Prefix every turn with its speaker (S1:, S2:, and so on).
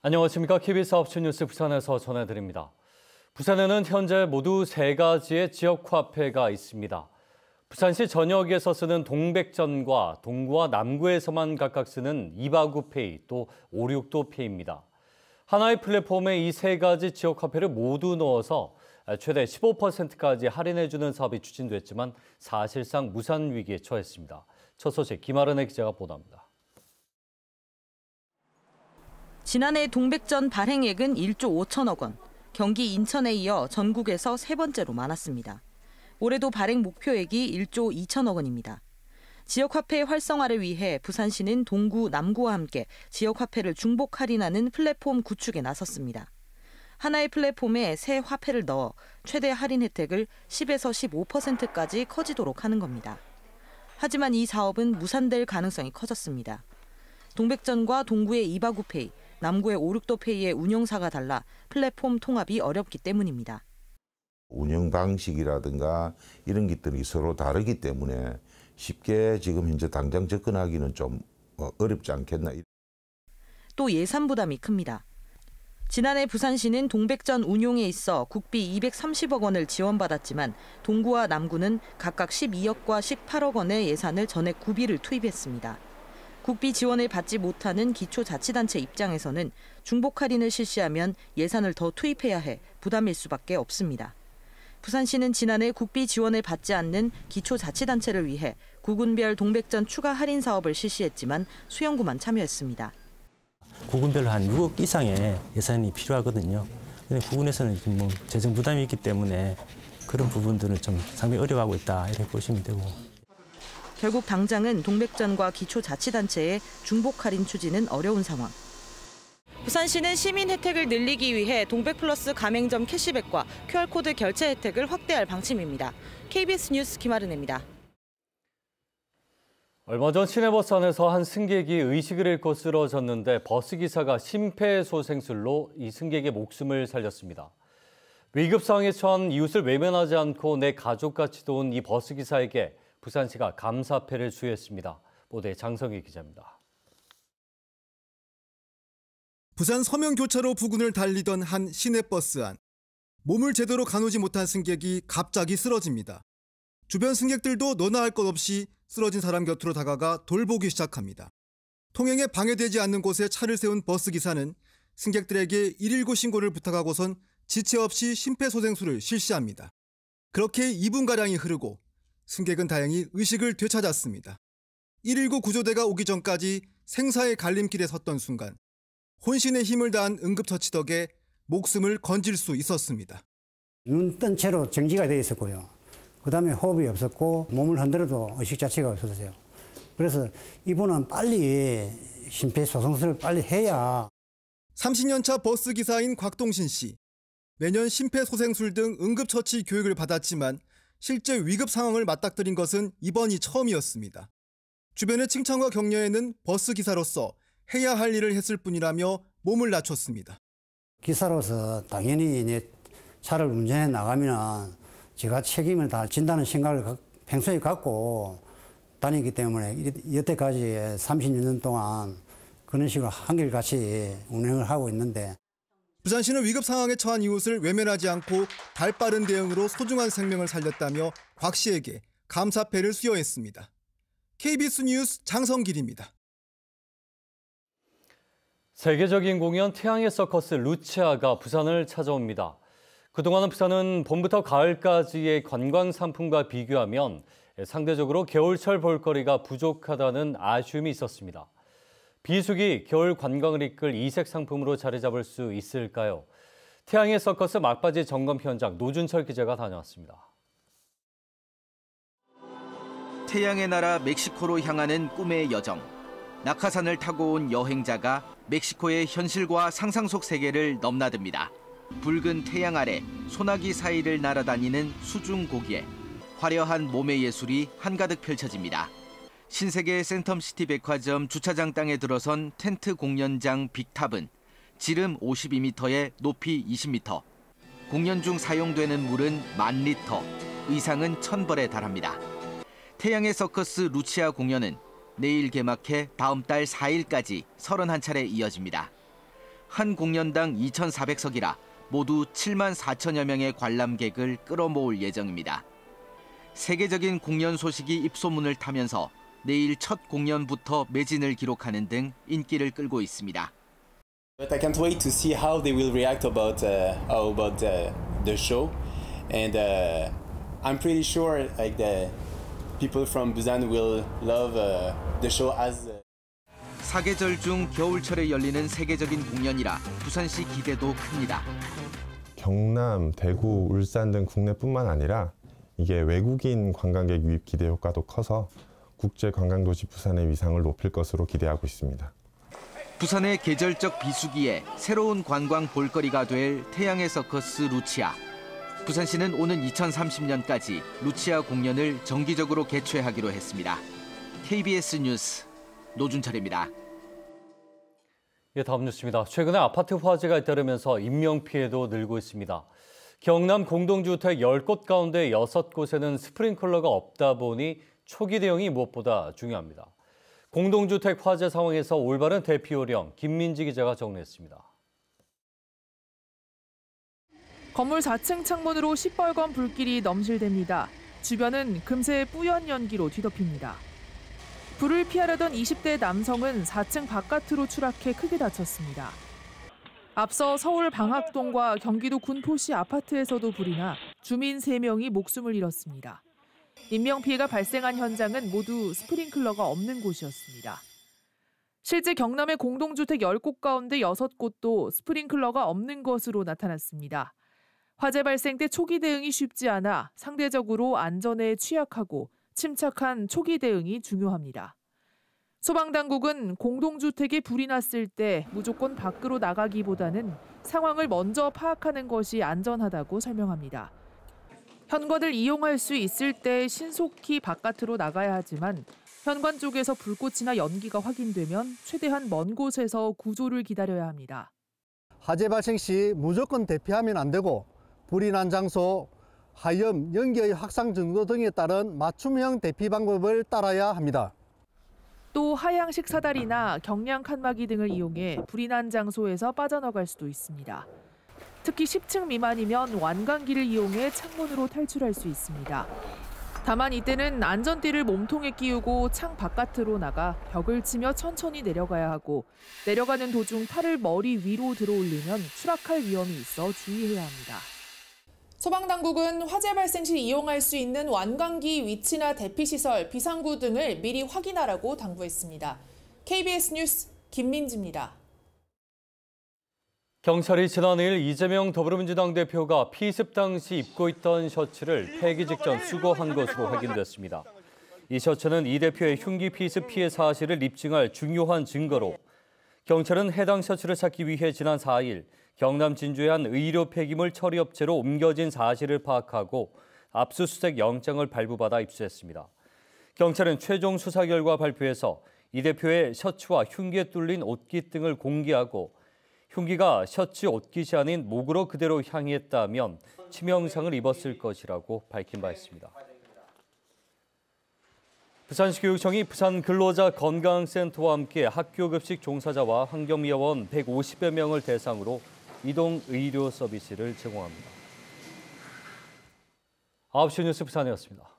S1: 안녕하십니까. KBS 9시 뉴스 부산에서 전해드립니다. 부산에는 현재 모두 3가지의 지역화폐가 있습니다. 부산시 전역에서 쓰는 동백전과 동구와 남구에서만 각각 쓰는 이바구페이 또 562페이입니다. 하나의 플랫폼에 이 3가지 지역화폐를 모두 넣어서 최대 15%까지 할인해주는 사업이 추진됐지만 사실상 무산 위기에 처했습니다. 첫 소식 김아른의 기자가 보도합니다.
S2: 지난해 동백전 발행액은 1조 5천억 원, 경기 인천에 이어 전국에서 3번째로 많았습니다. 올해도 발행 목표액이 1조 2천억 원입니다. 지역화폐 활성화를 위해 부산시는 동구, 남구와 함께 지역화폐를 중복 할인하는 플랫폼 구축에 나섰습니다. 하나의 플랫폼에 새 화폐를 넣어 최대 할인 혜택을 10에서 15%까지 커지도록 하는 겁니다. 하지만 이 사업은 무산될 가능성이 커졌습니다. 동백전과 동구의 이바구페이, 남구의 562페이의 운영사가 달라 플랫폼 통합이 어렵기 때문입니다.
S3: 운영 방식이라든가 이런 것들이 서로 다르기 때문에 쉽게 지금 현재 당장 접근하기는 좀 어렵지 않겠나.
S2: 또 예산 부담이 큽니다. 지난해 부산시는 동백전 운용에 있어 국비 230억 원을 지원받았지만 동구와 남구는 각각 12억과 18억 원의 예산을 전액 구비를 투입했습니다. 국비 지원을 받지 못하는 기초자치단체 입장에서는 중복 할인을 실시하면 예산을 더 투입해야 해 부담일 수밖에 없습니다. 부산시는 지난해 국비 지원을 받지 않는 기초자치단체를 위해 구군별 동백전 추가 할인 사업을 실시했지만 수영구만 참여했습니다.
S4: 구군별로 한 6억 이상의 예산이 필요하거든요. 근데 구군에서는 뭐 재정 부담이 있기 때문에 그런 부분들을 좀 상당히 어려워하고 있다 이렇게 보시면 되고.
S2: 결국 당장은 동백전과 기초자치단체의 중복 할인 추진은 어려운 상황. 부산시는 시민 혜택을 늘리기 위해 동백플러스 가맹점 캐시백과 QR코드 결제 혜택을 확대할 방침입니다. KBS 뉴스 김아른입니다.
S1: 얼마 전 시내버스 안에서 한 승객이 의식을 잃고 쓰러졌는데 버스기사가 심폐소생술로 이 승객의 목숨을 살렸습니다. 위급 상황에 처한 이웃을 외면하지 않고 내 가족같이 도운 이 버스기사에게 부산시가 감사패를 수여했습니다. 보도에 장성희 기자입니다.
S5: 부산 서명교차로 부근을 달리던 한 시내버스 안. 몸을 제대로 가누지 못한 승객이 갑자기 쓰러집니다. 주변 승객들도 너나 할 것 없이 쓰러진 사람 곁으로 다가가 돌보기 시작합니다. 통행에 방해되지 않는 곳에 차를 세운 버스기사는 승객들에게 119 신고를 부탁하고선 지체 없이 심폐소생술을 실시합니다. 그렇게 2분가량이 흐르고 승객은 다행히 의식을 되찾았습니다. 119 구조대가 오기 전까지 생사의 갈림길에 섰던 순간 혼신의 힘을 다한 응급처치 덕에 목숨을 건질 수 있었습니다.
S6: 눈 뜬 채로 정지가 되어 있었고요. 그다음에 호흡이 없었고 몸을 흔들어도 의식 자체가 없었어요. 그래서 이분은 빨리 심폐소생술을 빨리 해야.
S5: 30년차 버스기사인 곽동신 씨. 매년 심폐소생술 등 응급처치 교육을 받았지만 실제 위급 상황을 맞닥뜨린 것은 이번이 처음이었습니다. 주변의 칭찬과 격려에는 버스기사로서 해야 할 일을 했을 뿐이라며 몸을 낮췄습니다.
S6: 기사로서 당연히 이제 차를 운전해 나가면 제가 책임을 다진다는 생각을 평소에 갖고 다니기 때문에 여태까지 36년 동안 그런 식으로 한결같이 운행을 하고 있는데.
S5: 부산시는 위급 상황에 처한 이웃을 외면하지 않고 발빠른 대응으로 소중한 생명을 살렸다며 곽 씨에게 감사패를 수여했습니다. KBS 뉴스 장성길입니다.
S1: 세계적인 공연 태양의 서커스 루치아가 부산을 찾아옵니다. 그동안은 부산은 봄부터 가을까지의 관광 상품과 비교하면 상대적으로 겨울철 볼거리가 부족하다는 아쉬움이 있었습니다. 비수기 겨울 관광을 이끌 이색 상품으로 자리 잡을 수 있을까요? 태양의 서커스 막바지 점검 현장 노준철 기자가 다녀왔습니다.
S7: 태양의 나라 멕시코로 향하는 꿈의 여정. 낙하산을 타고 온 여행자가 멕시코의 현실과 상상 속 세계를 넘나듭니다. 붉은 태양 아래 소나기 사이를 날아다니는 수중 고기에 화려한 몸의 예술이 한가득 펼쳐집니다. 신세계 센텀시티 백화점 주차장 땅에 들어선 텐트 공연장 빅탑은 지름 52m에 높이 20m. 공연 중 사용되는 물은 10,000리터, 의상은 1,000벌에 달합니다. 태양의 서커스 루치아 공연은 내일 개막해 다음 달 4일까지 31차례 이어집니다. 한 공연당 2,400석이라 모두 7만 4천여 명의 관람객을 끌어모을 예정입니다. 세계적인 공연 소식이 입소문을 타면서 내일 첫 공연부터 매진을 기록하는 등 인기를 끌고 있습니다.
S8: But I can't wait to see how they will react about the show, and I'm pretty sure like the people from Busan will love the show as.
S7: 사계절 중 겨울철에 열리는 세계적인 공연이라 부산시 기대도 큽니다.
S9: 경남, 대구, 울산 등 국내뿐만 아니라 이게 외국인 관광객 유입 기대 효과도 커서 국제 관광도시 부산의 위상을 높일 것으로 기대하고 있습니다.
S7: 부산의 계절적 비수기에 새로운 관광 볼거리가 될 태양의 서커스 루치아. 부산시는 오는 2030년까지 루치아 공연을 정기적으로 개최하기로 했습니다. KBS 뉴스 노준철입니다.
S1: 예, 다음 뉴스입니다. 최근에 아파트 화재가 잇따르면서 인명피해도 늘고 있습니다. 경남 공동주택 10곳 가운데 6곳에는 스프링클러가 없다 보니 초기 대응이 무엇보다 중요합니다. 공동주택 화재 상황에서 올바른 대피 요령, 김민지 기자가 정리했습니다.
S10: 건물 4층 창문으로 시뻘건 불길이 넘실댑니다. 주변은 금세 뿌연 연기로 뒤덮입니다. 불을 피하려던 20대 남성은 4층 바깥으로 추락해 크게 다쳤습니다. 앞서 서울 방학동과 경기도 군포시 아파트에서도 불이 나 주민 3명이 목숨을 잃었습니다. 인명피해가 발생한 현장은 모두 스프링클러가 없는 곳이었습니다. 실제 경남의 공동주택 10곳 가운데 6곳도 스프링클러가 없는 것으로 나타났습니다. 화재 발생 때 초기 대응이 쉽지 않아 상대적으로 안전에 취약하고 침착한 초기 대응이 중요합니다. 소방당국은 공동주택에 불이 났을 때 무조건 밖으로 나가기보다는 상황을 먼저 파악하는 것이 안전하다고 설명합니다. 현관을 이용할 수 있을 때 신속히 바깥으로 나가야 하지만 현관 쪽에서 불꽃이나 연기가 확인되면 최대한 먼 곳에서 구조를 기다려야 합니다.
S11: 화재 발생 시 무조건 대피하면 안 되고 불이 난 장소, 화염, 연기의 확산 정도 등에 따른 맞춤형 대피 방법을 따라야 합니다.
S10: 또 하향식 사다리나 경량 칸막이 등을 이용해 불이 난 장소에서 빠져나갈 수도 있습니다. 특히 10층 미만이면 완강기를 이용해 창문으로 탈출할 수 있습니다. 다만 이때는 안전띠를 몸통에 끼우고 창 바깥으로 나가 벽을 치며 천천히 내려가야 하고 내려가는 도중 팔을 머리 위로 들어올리면 추락할 위험이 있어 주의해야 합니다.
S12: 소방당국은 화재 발생 시 이용할 수 있는 완강기 위치나 대피시설, 비상구 등을 미리 확인하라고 당부했습니다. KBS 뉴스 김민지입니다.
S1: 경찰이 지난해일 이재명 더불어민주당 대표가 피습 당시 입고 있던 셔츠를 폐기 직전 수거한 것으로 확인됐습니다. 이 셔츠는 이 대표의 흉기 피습 피해 사실을 입증할 중요한 증거로 경찰은 해당 셔츠를 찾기 위해 지난 4일 경남 진주의 한 의료 폐기물 처리업체로 옮겨진 사실을 파악하고 압수수색 영장을 발부받아 입수했습니다. 경찰은 최종 수사 결과 발표해서 이 대표의 셔츠와 흉기에 뚫린 옷깃 등을 공개하고 흉기가 셔츠 옷깃이 아닌 목으로 그대로 향했다면 치명상을 입었을 것이라고 밝힌 바 있습니다. 부산시 교육청이 부산 근로자 건강센터와 함께 학교 급식 종사자와 환경미화원 150여 명을 대상으로 이동 의료 서비스를 제공합니다. 9시 뉴스 부산이었습니다.